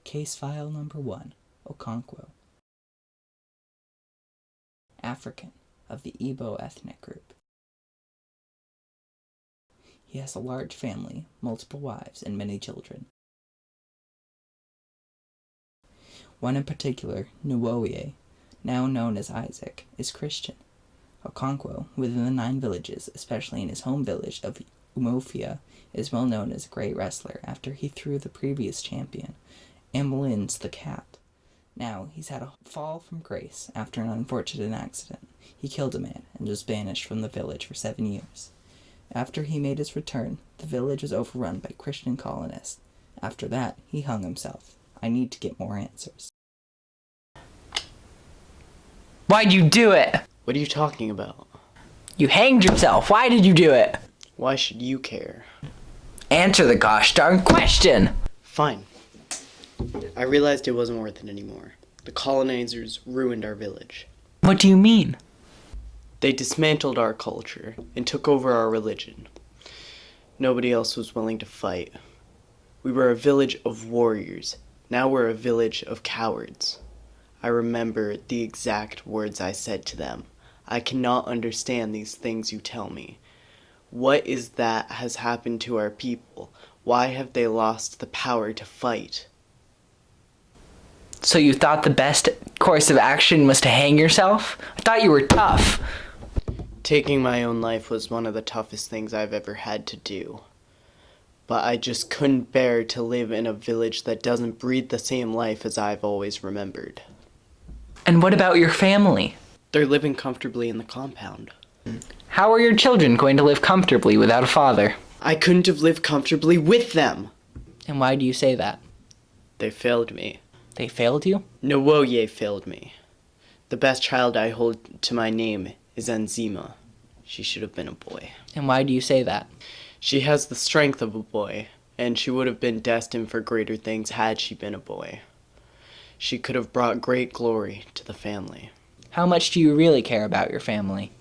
Case file number 1, Okonkwo. African, of the Igbo Ethnic Group. He has a large family, multiple wives, and many children. One in particular, Nwoye, now known as Isaac, is Christian. Okonkwo, within the 9 villages, especially in his home village of Umofia, is well known as a great wrestler after he threw the previous champion, Amelins the cat. Now, he's had a fall from grace after an unfortunate accident. He killed a man and was banished from the village for 7 years. After he made his return, the village was overrun by Christian colonists. After that, he hung himself. I need to get more answers. Why'd you do it? What are you talking about? You hanged yourself. Why did you do it? Why should you care? Answer the gosh darn question. Fine. I realized it wasn't worth it anymore. The colonizers ruined our village. What do you mean? They dismantled our culture and took over our religion. Nobody else was willing to fight. We were a village of warriors. Now we're a village of cowards. I remember the exact words I said to them. I cannot understand these things you tell me. What is that has happened to our people? Why have they lost the power to fight? So you thought the best course of action was to hang yourself? I thought you were tough. Taking my own life was one of the toughest things I've ever had to do. But I just couldn't bear to live in a village that doesn't breathe the same life as I've always remembered. And what about your family? They're living comfortably in the compound. How are your children going to live comfortably without a father? I couldn't have lived comfortably with them. And why do you say that? They failed me. They failed you? Nwoye failed me. The best child I hold to my name is Enzima. She should have been a boy. And why do you say that? She has the strength of a boy, and she would have been destined for greater things had she been a boy. She could have brought great glory to the family. How much do you really care about your family?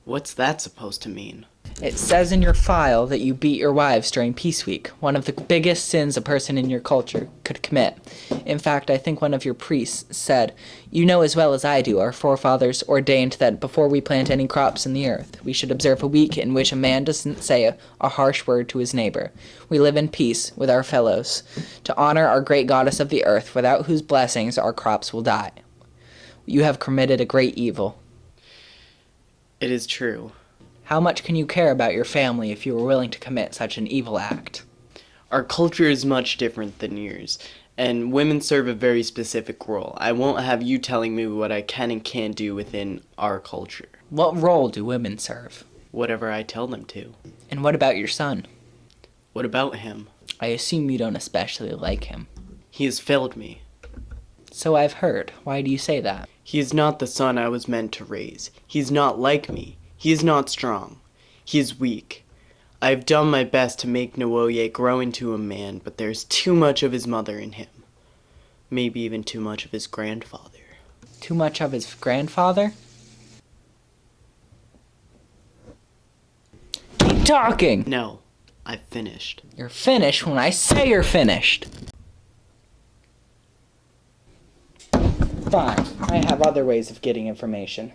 What's that supposed to mean? It says in your file that you beat your wives during Peace Week, one of the biggest sins a person in your culture could commit. In fact, I think one of your priests said, "You know as well as I do, our forefathers ordained that before we plant any crops in the earth, we should observe a week in which a man doesn't say a harsh word to his neighbor. We live in peace with our fellows, to honor our great goddess of the earth, without whose blessings our crops will die. You have committed a great evil." It is true. How much can you care about your family if you were willing to commit such an evil act? Our culture is much different than yours, and women serve a very specific role. I won't have you telling me what I can and can't do within our culture. What role do women serve? Whatever I tell them to. And what about your son? What about him? I assume you don't especially like him. He has failed me. So I've heard. Why do you say that? He is not the son I was meant to raise. He is not like me. He is not strong. He is weak. I have done my best to make Nwoye grow into a man, but there is too much of his mother in him. Maybe even too much of his grandfather. Too much of his grandfather? Keep talking! No, I've finished. You're finished when I say you're finished. Fine. I have other ways of getting information.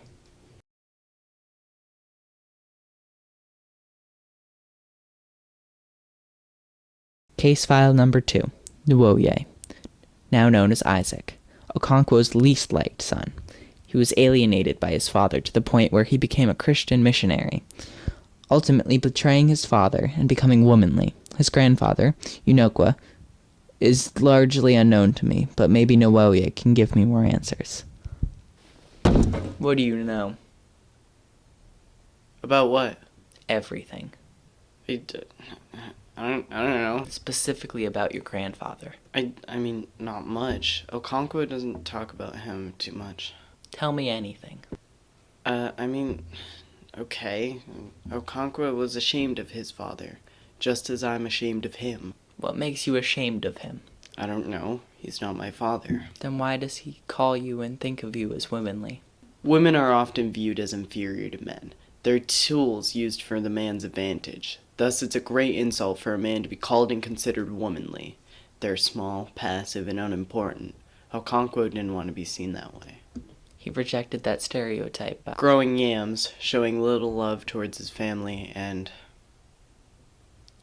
Case file number 2, Nwoye, now known as Isaac, Okonkwo's least liked son. He was alienated by his father to the point where he became a Christian missionary, ultimately betraying his father and becoming womanly. His grandfather, Unokwa, is largely unknown to me, but maybe Nwoye can give me more answers. What do you know? About what? Everything. I don't know. Specifically about your grandfather. I mean, not much. Okonkwo doesn't talk about him too much. Tell me anything. Okay. Okonkwo was ashamed of his father, just as I'm ashamed of him. What makes you ashamed of him? I don't know. He's not my father. Then why does he call you and think of you as womanly? Women are often viewed as inferior to men. They're tools used for the man's advantage. Thus, it's a great insult for a man to be called and considered womanly. They're small, passive, and unimportant. Okonkwo didn't want to be seen that way. He rejected that stereotype. Growing yams, showing little love towards his family, and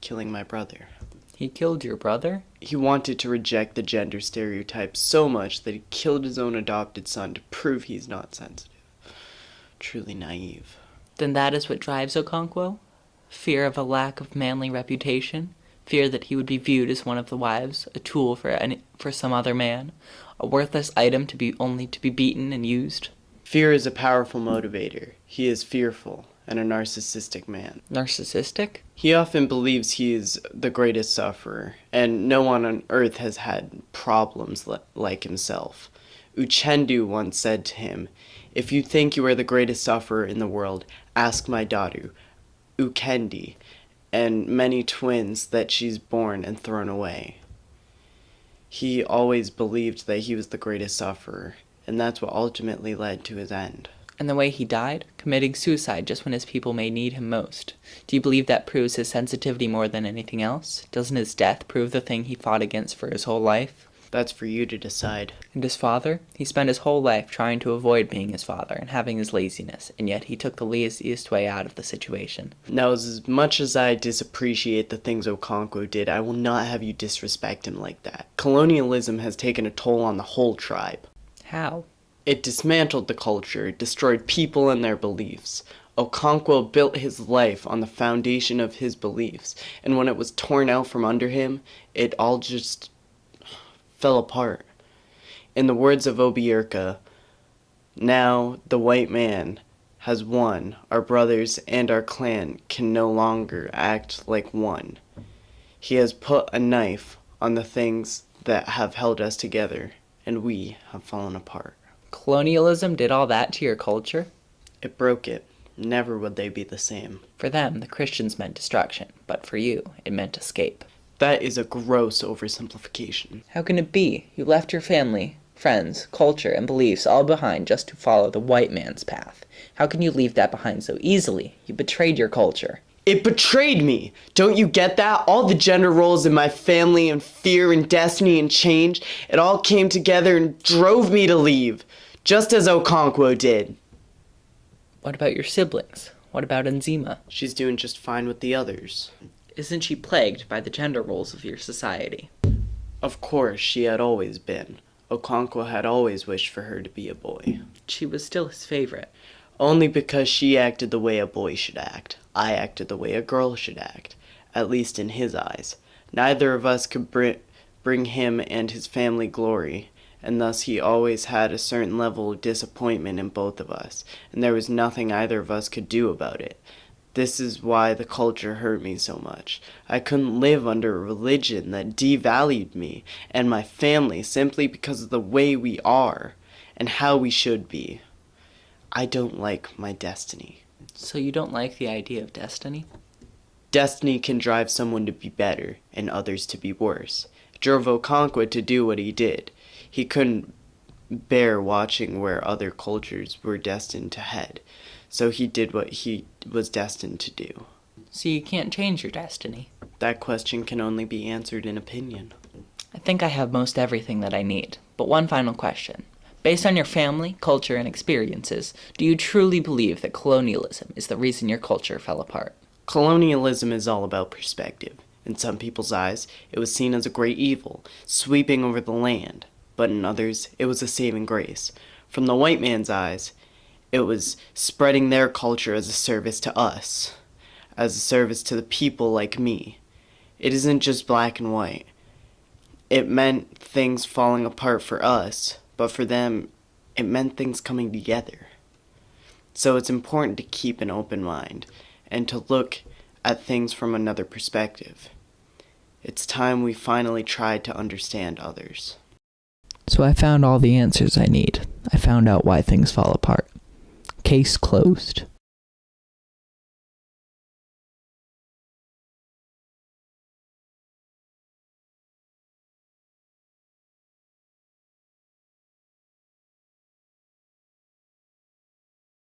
killing my brother. He killed your brother? He wanted to reject the gender stereotype so much that he killed his own adopted son to prove he's not sensitive. Truly naive. Then that is what drives Okonkwo? Fear of a lack of manly reputation? Fear that he would be viewed as one of the wives, a tool for some other man, a worthless item to be beaten and used? Fear is a powerful motivator. He is fearful and a narcissistic man. Narcissistic? He often believes he is the greatest sufferer, and no one on earth has had problems like himself. Uchendu once said to him, "If you think you are the greatest sufferer in the world, ask my daughter, Ukendi, and many twins that she's born and thrown away." He always believed that he was the greatest sufferer, and that's what ultimately led to his end. And the way he died? Committing suicide just when his people may need him most. Do you believe that proves his sensitivity more than anything else? Doesn't his death prove the thing he fought against for his whole life? That's for you to decide. And his father? He spent his whole life trying to avoid being his father and having his laziness, and yet he took the laziest way out of the situation. Now, as much as I disappreciate the things Okonkwo did, I will not have you disrespect him like that. Colonialism has taken a toll on the whole tribe. How? It dismantled the culture, destroyed people and their beliefs. Okonkwo built his life on the foundation of his beliefs, and when it was torn out from under him, it all just fell apart. In the words of Obiurka, "Now the white man has won. Our brothers and our clan can no longer act like one. He has put a knife on the things that have held us together, and we have fallen apart." Colonialism did all that to your culture? It broke it. Never would they be the same. For them, the Christians meant destruction, but for you, it meant escape. That is a gross oversimplification. How can it be? You left your family, friends, culture, and beliefs all behind just to follow the white man's path. How can you leave that behind so easily? You betrayed your culture. It betrayed me! Don't you get that? All the gender roles in my family and fear and destiny and change, it all came together and drove me to leave, just as Okonkwo did. What about your siblings? What about Nzima? She's doing just fine with the others. Isn't she plagued by the gender roles of your society? Of course, she had always been. Okonkwo had always wished for her to be a boy. She was still his favorite. Only because she acted the way a boy should act. I acted the way a girl should act, at least in his eyes. Neither of us could bring him and his family glory, and thus he always had a certain level of disappointment in both of us, and there was nothing either of us could do about it. This is why the culture hurt me so much. I couldn't live under a religion that devalued me and my family simply because of the way we are and how we should be. I don't like my destiny. So you don't like the idea of destiny? Destiny can drive someone to be better and others to be worse. It drove Okonkwo to do what he did. He couldn't bear watching where other cultures were destined to head, so he did what he was destined to do. So you can't change your destiny? That question can only be answered in opinion. I think I have most everything that I need. But one final question. Based on your family, culture, and experiences, do you truly believe that colonialism is the reason your culture fell apart? Colonialism is all about perspective. In some people's eyes, it was seen as a great evil, sweeping over the land. But in others, it was a saving grace. From the white man's eyes, it was spreading their culture as a service to us, as a service to the people like me. It isn't just black and white. It meant things falling apart for us, but for them, it meant things coming together. So it's important to keep an open mind and to look at things from another perspective. It's time we finally tried to understand others. So I found all the answers I need. I found out why things fall apart. Case closed.